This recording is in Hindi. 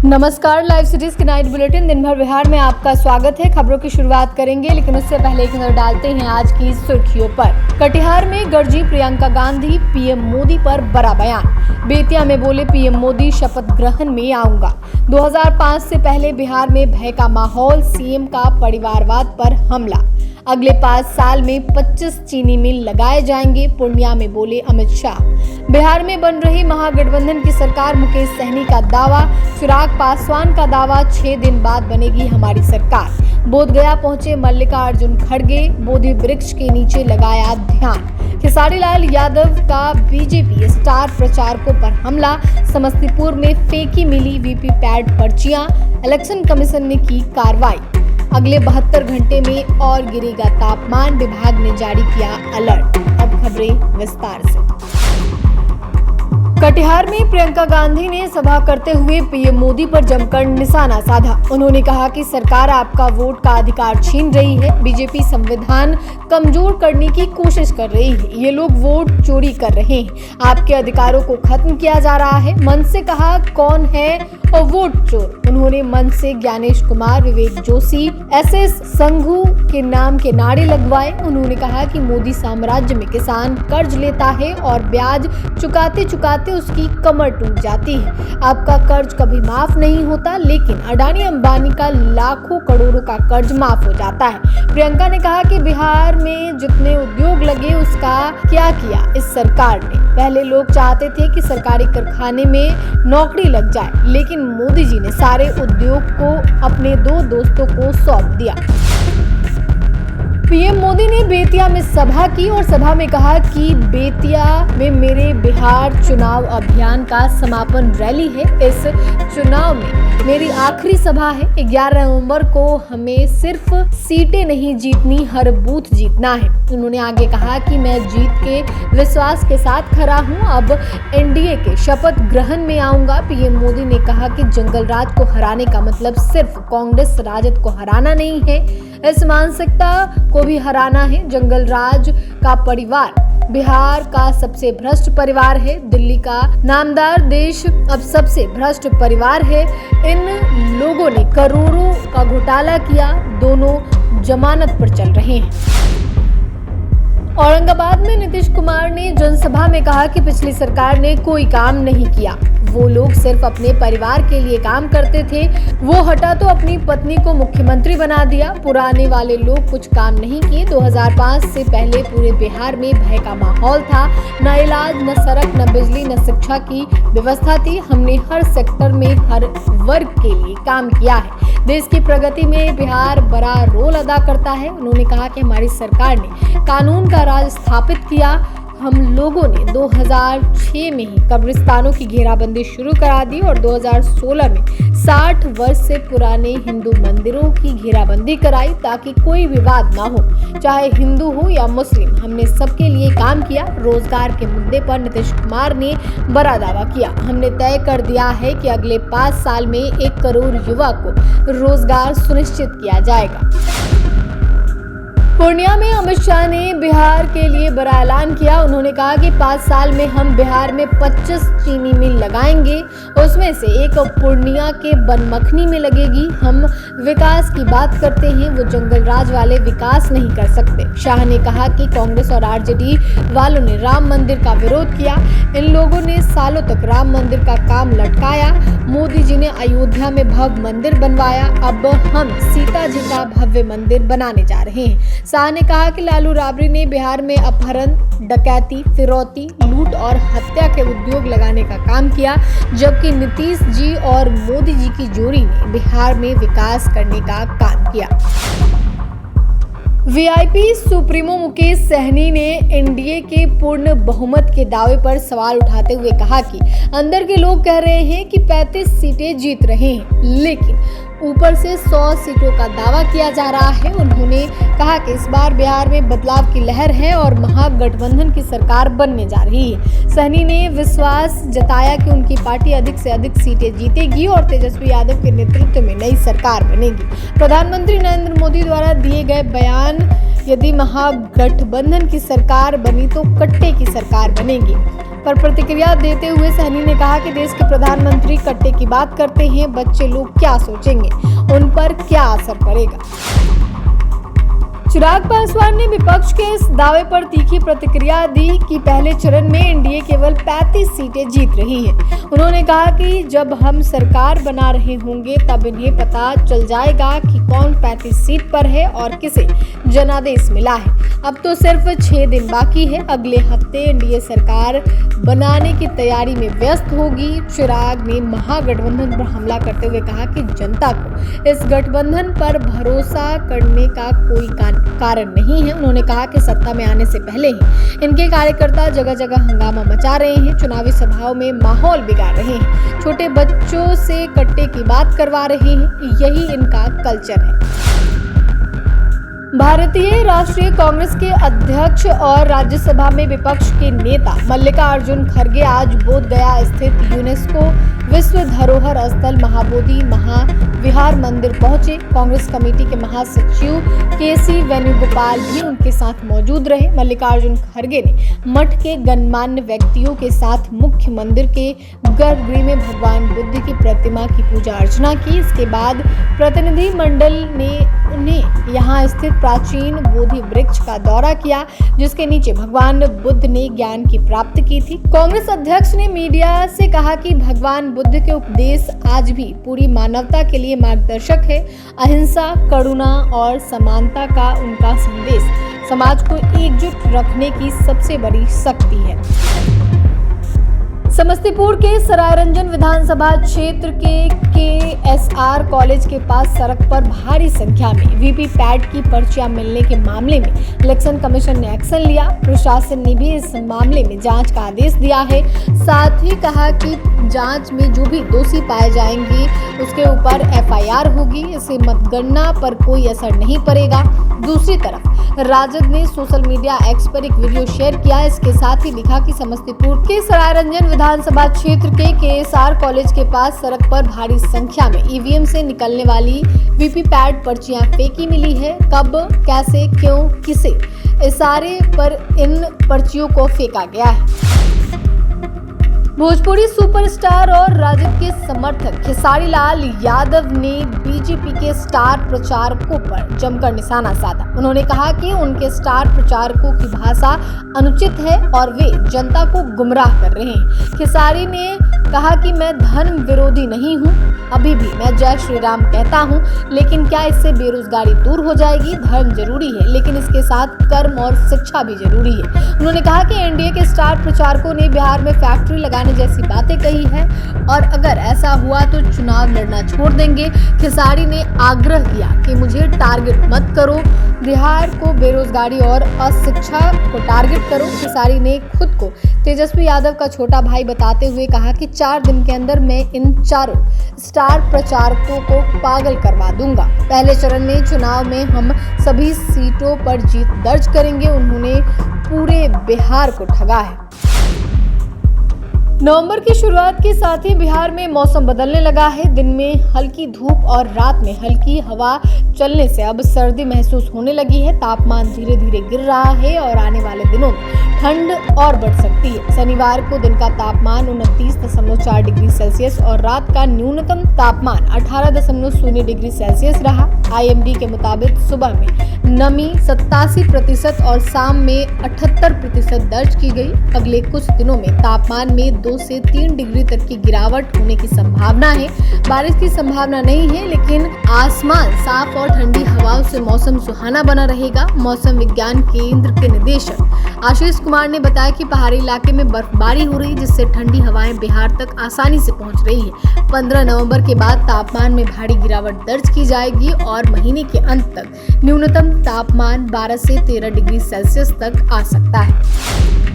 नमस्कार, लाइव सिटीज के नाइट बुलेटिन दिन भर बिहार में आपका स्वागत है। खबरों की शुरुआत करेंगे, लेकिन उससे पहले एक नजर डालते हैं आज की सुर्खियों पर। कटिहार में गरजी प्रियंका गांधी, पीएम मोदी पर बड़ा बयान। बेतिया में बोले पीएम मोदी, शपथ ग्रहण में आऊंगा। 2005 से पहले बिहार में भय का माहौल, सीएम का परिवारवाद पर हमला। अगले 5 साल में 25 चीनी मिल लगाए जाएंगे, पूर्णिया में बोले अमित शाह। बिहार में बन रही महागठबंधन की सरकार, मुकेश सहनी का दावा। चिराग पासवान का दावा, 6 दिन बाद बनेगी हमारी सरकार। बोधगया पहुंचे मल्लिकार्जुन खड़गे, बोधि वृक्ष के नीचे लगाया ध्यान। खेसारी लाल यादव का बीजेपी स्टार प्रचारकों पर हमला। समस्तीपुर में फेंकी मिली वीवीपैट पर्चियां, इलेक्शन कमीशन ने की कार्रवाई। अगले 72 घंटे में और गिरेगा तापमान, विभाग ने जारी किया अलर्ट। अब खबरें विस्तार से। कटिहार में प्रियंका गांधी ने सभा करते हुए पीएम मोदी पर जमकर निशाना साधा। उन्होंने कहा कि सरकार आपका वोट का अधिकार छीन रही है। बीजेपी संविधान कमजोर करने की कोशिश कर रही है। ये लोग वोट चोरी कर रहे हैं। आपके अधिकारों को खत्म किया जा रहा है। मन से कहा कौन है और वोट चोर। उन्होंने मन से ज्ञानेश कुमार, विवेक जोशी, एसएस संघू के नाम के नारे लगवाए। उन्होंने कहा कि मोदी साम्राज्य में किसान कर्ज लेता है और ब्याज चुकाते चुकाते उसकी कमर टूट जाती है। आपका कर्ज कभी माफ नहीं होता, लेकिन अडानी अंबानी का लाखों करोड़ों का कर्ज माफ हो जाता है। प्रियंका ने कहा कि बिहार में जितने उद्योग लगे उसका क्या किया इस सरकार ने। पहले लोग चाहते थे कि सरकारी कारखाने में नौकरी लग जाए, लेकिन मोदी जी ने सारे उद्योग को अपने 2 दोस्तों को सौंप दिया। पीएम मोदी ने बेतिया में सभा की और सभा में कहा कि बेतिया में मेरे बिहार चुनाव अभियान का समापन रैली है। इस चुनाव में मेरी आखिरी सभा है। 11 नवंबर को हमें सिर्फ सीटें नहीं जीतनी, हर बूथ जीतना है। उन्होंने आगे कहा कि मैं जीत के विश्वास के साथ खड़ा हूं। अब एनडीए के शपथ ग्रहण में आऊंगा। पीएम मोदी ने कहा कि जंगल राज को हराने का मतलब सिर्फ कांग्रेस राजद को हराना नहीं है, इस मानसिकता को भी हराना है। जंगल राज का परिवार बिहार का सबसे भ्रष्ट परिवार है। दिल्ली का नामदार देश अब सबसे भ्रष्ट परिवार है। इन लोगों ने करोड़ों का घोटाला किया, दोनों जमानत पर चल रहे हैं। औरंगाबाद में नीतीश कुमार ने जनसभा में कहा कि पिछली सरकार ने कोई काम नहीं किया। वो लोग सिर्फ अपने परिवार के लिए काम करते थे। वो हटा तो अपनी पत्नी को मुख्यमंत्री बना दिया। पुराने वाले लोग कुछ काम नहीं किए। 2005 से पहले पूरे बिहार में भय का माहौल था। न इलाज, न सड़क, न बिजली, न शिक्षा की व्यवस्था थी। हमने हर सेक्टर में हर वर्ग के लिए काम किया है। देश की प्रगति में बिहार बड़ा रोल अदा करता है। उन्होंने कहा कि हमारी सरकार ने कानून का राज स्थापित किया। हम लोगों ने 2006 में ही कब्रिस्तानों की घेराबंदी शुरू करा दी और 2016 में 60 वर्ष से पुराने हिंदू मंदिरों की घेराबंदी कराई, ताकि कोई विवाद ना हो, चाहे हिंदू हो या मुस्लिम। हमने सबके लिए काम किया। रोजगार के मुद्दे पर नीतीश कुमार ने बड़ा दावा किया। हमने तय कर दिया है कि अगले 5 साल में 1 करोड़ युवा को रोजगार सुनिश्चित किया जाएगा। पूर्णिया में अमित शाह ने बिहार के लिए बड़ा ऐलान किया। उन्होंने कहा कि 5 साल में हम बिहार में 25 चीनी मिल लगाएंगे, उसमें से एक पूर्णिया के बनमखनी में लगेगी। हम विकास की बात करते हैं, वो जंगल राज वाले विकास नहीं कर सकते। शाह ने कहा कि कांग्रेस और आरजेडी वालों ने राम मंदिर का विरोध किया। इन लोगों ने सालों तक राम मंदिर का काम लटकाया। मोदी जी ने अयोध्या में भव्य मंदिर बनवाया। अब हम सीता जी का भव्य मंदिर बनाने जा रहे हैं। शाह ने कहा कि लालू राबड़ी ने बिहार में अपहरण, डकैती, फिरौती, लूट और हत्या के उद्योग लगाने का काम किया, जबकि नीतीश जी और मोदी जी की जोड़ी ने बिहार में विकास करने का काम किया। वीआईपी सुप्रीमो मुकेश सहनी ने एनडीए के पूर्ण बहुमत के दावे पर सवाल उठाते हुए कहा कि अंदर के लोग कह रहे हैं कि 35 सीटें जीत रहे हैं, लेकिन ऊपर से 100 सीटों का दावा किया जा रहा है। उन्होंने कहा कि इस बार बिहार में बदलाव की लहर है और महागठबंधन की सरकार बनने जा रही है। सहनी ने विश्वास जताया कि उनकी पार्टी अधिक से अधिक सीटें जीतेगी और तेजस्वी यादव के नेतृत्व में नई सरकार बनेगी। प्रधानमंत्री नरेंद्र मोदी द्वारा दिए गए बयान, यदि महागठबंधन की सरकार बनी तो कट्टे की सरकार बनेगी। पर प्रतिक्रिया देते हुए सहनी ने कहा कि देश के प्रधानमंत्री कट्टे की बात करते हैं, बच्चे लोग क्या सोचेंगे, उन पर क्या असर पड़ेगा। चिराग पासवान ने विपक्ष के इस दावे पर तीखी प्रतिक्रिया दी कि पहले चरण में एनडीए केवल 35 सीटें जीत रही है। उन्होंने कहा कि जब हम सरकार बना रहे होंगे तब इन्हें पता चल जाएगा कि कौन 35 सीट पर है और किसे जनादेश मिला है। अब तो सिर्फ 6 दिन बाकी है, अगले हफ्ते एनडीए सरकार बनाने की तैयारी में व्यस्त होगी। चिराग ने महागठबंधन पर हमला करते हुए कहा कि जनता को इस गठबंधन पर भरोसा करने का कोई कारण नहीं है। उन्होंने कहा कि सत्ता में आने से पहले ही इनके कार्यकर्ता जगह जगह हंगामा मचा रहे हैं, चुनावी सभाओं में माहौल बिगाड़ रहे हैं, छोटे बच्चों से कट्टे की बात करवा रहे हैं, यही इनका कल्चर है। भारतीय राष्ट्रीय कांग्रेस के अध्यक्ष और राज्यसभा में विपक्ष के नेता मल्लिकार्जुन खड़गे आज बोधगया स्थित यूनेस्को विश्व धरोहर स्थल महाबोधि महाविहार मंदिर पहुंचे। कांग्रेस कमेटी के महासचिव केसी वेणुगोपाल भी उनके साथ मौजूद रहे। मल्लिकार्जुन खड़गे ने मठ के गणमान्य व्यक्तियों के साथ मुख्य मंदिर के गर्भगृह में भगवान बुद्ध की प्रतिमा की पूजा अर्चना की। इसके बाद प्रतिनिधि मंडल ने उन्हें यहाँ स्थित प्राचीन बोधि वृक्ष का दौरा किया, जिसके नीचे भगवान बुद्ध ने ज्ञान की प्राप्ति की थी। कांग्रेस अध्यक्ष ने मीडिया से कहा कि भगवान बुद्ध के उपदेश आज भी पूरी मानवता के लिए मार्गदर्शक है। अहिंसा, करुणा और समानता का उनका संदेश समाज को एकजुट रखने की सबसे बड़ी शक्ति है। समस्तीपुर के सरायरंजन विधानसभा क्षेत्र के KSR कॉलेज के पास सड़क पर भारी संख्या में वीवीपैट की पर्चियां मिलने के मामले में इलेक्शन कमीशन ने एक्शन लिया। प्रशासन ने भी इस मामले में जांच का आदेश दिया है। साथ ही कहा कि जांच में जो भी दोषी पाए जाएंगे उसके ऊपर FIR होगी। इससे मतगणना पर कोई असर नहीं पड़ेगा। दूसरी तरफ राजद ने सोशल मीडिया एक्स पर एक वीडियो शेयर किया। इसके साथ ही लिखा कि समस्तीपुर के सरायरंजन विधानसभा क्षेत्र के KSR कॉलेज के पास सड़क पर भारी संख्या में EVM से निकलने वाली वीवीपैट पर्चियां फेंकी मिली है। कब, कैसे, क्यों, किसे इशारे पर इन पर्चियों को फेंका गया है। भोजपुरी सुपरस्टार और राजद के समर्थक खेसारी लाल यादव ने बीजेपी के स्टार प्रचारकों पर जमकर निशाना साधा। उन्होंने कहा कि उनके स्टार प्रचारकों की भाषा अनुचित है और वे जनता को गुमराह कर रहे हैं। खेसारी ने कहा कि मैं धर्म विरोधी नहीं हूं, अभी भी मैं जय श्री राम कहता हूं, लेकिन क्या इससे बेरोजगारी दूर हो जाएगी? धर्म जरूरी है, लेकिन इसके साथ कर्म और शिक्षा भी जरूरी है। उन्होंने कहा कि एनडीए के स्टार प्रचारकों ने बिहार में फैक्ट्री लगाने जैसी बातें कही है और अगर ऐसा हुआ तो चुनाव लड़ना छोड़ देंगे। खेसारी ने आग्रह किया कि मुझे टारगेट मत करो, बिहार को बेरोजगारी और अशिक्षा को टारगेट करो। खेसारी ने खुद को तेजस्वी यादव का छोटा भाई बताते हुए कहा कि 4 दिन के अंदर मैं इन चारों स्टार प्रचारकों को पागल करवा दूंगा। पहले चरण में चुनाव में हम सभी सीटों पर जीत दर्ज करेंगे। उन्होंने पूरे बिहार को ठगा है। नवंबर की शुरुआत के साथ ही बिहार में मौसम बदलने लगा है। दिन में हल्की धूप और रात में हल्की हवा चलने से अब सर्दी महसूस होने लगी है। तापमान धीरे धीरे गिर रहा है और आने वाले दिनों में ठंड और बढ़ सकती है। शनिवार को दिन का तापमान 29.4 डिग्री सेल्सियस और रात का न्यूनतम तापमान 18.0 डिग्री सेल्सियस रहा। IMD के मुताबिक सुबह में नमी 87% और शाम में 78% दर्ज की गई। अगले कुछ दिनों में तापमान में 2 से 3 डिग्री तक की गिरावट होने की संभावना है। बारिश की संभावना नहीं है, लेकिन आसमान साफ और ठंडी हवाओं से मौसम सुहाना बना रहेगा। मौसम विज्ञान केंद्र के निदेशक आशीष कुमार ने बताया कि पहाड़ी इलाके में बर्फबारी हो रही है, जिससे ठंडी हवाएं बिहार तक आसानी से पहुंच रही है। 15 नवंबर के बाद तापमान में भारी गिरावट दर्ज की जाएगी और महीने के अंत तक न्यूनतम तापमान 12 से 13 डिग्री सेल्सियस तक आ सकता है।